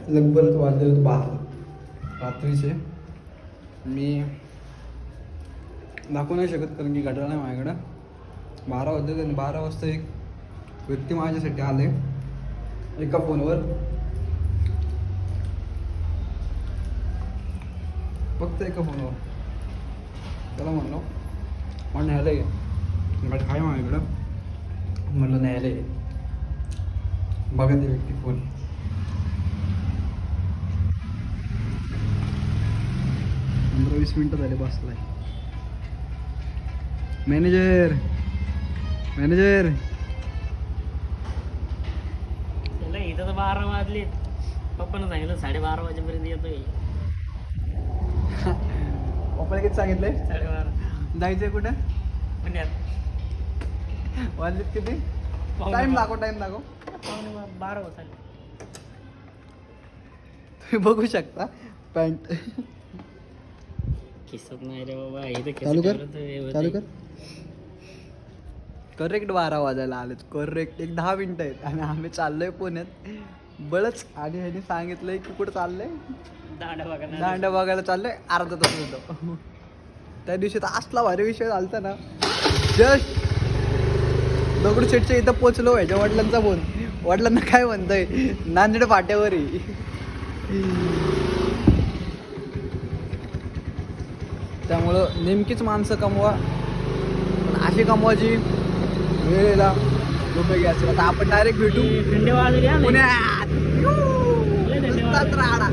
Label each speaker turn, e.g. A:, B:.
A: लगभग वाजले 12 रात्रीचे. मी दाखवू नाही शकत कारण की घड्याळ नाही माझ्याकडं. 12 वाजले आणि 12 वाजता एक व्यक्ती माझ्यासाठी आले एका फोनवर. फक्त एका फोनवर. त्याला म्हणलो मला न्यायला ये. बट काय माझ्याकडं म्हणलं न्यायला ये. बघा ते व्यक्ती फोन. पंधरा 20 मिनटं झाले बसलाय. मॅनेजर मॅनेजर
B: इथं तर 12 वाजले. पप्पानं सांगितलं 12:30 वाजेपर्यंत येतोय.
A: पप्पाला किती सांगितलंय?
B: 12:30.
A: जायचंय कुठं?
B: पुण्यात.
A: वाजलेत किती? टाइम दाखव टाइम दाखव.
B: 12 होत आले.
A: तुम्ही बघू शकता पॅन्ट.
B: किसत नाही रे बाबा. इथं
A: चालू कर चालू कर. करेक्ट 12 वाजायला आलेत. करेक्ट एक 10 मिनिटं आहेत आणि आम्ही चाललोय पुण्यात बळच. आणि ह्याने सांगितलंय की कुठं चाललंय? दांडा बघायला चाललंय. अर्धा तास होतो. त्या दिवशी तर असला भारी विषय झालता ना. जस्ट दगडूशेठच्या इथं पोचलो. ह्याच्या वडिलांचा फोन. वडिलांना काय म्हणतोय नांदेड फाट्यावरही. त्यामुळं नेमकीच माणसं कमवा पण अशी कमवायची वेळेला रुपये घ्यायचे. आता आपण डायरेक्ट भेटू
B: थंडी वाजली.
A: पुण्यात. राहणार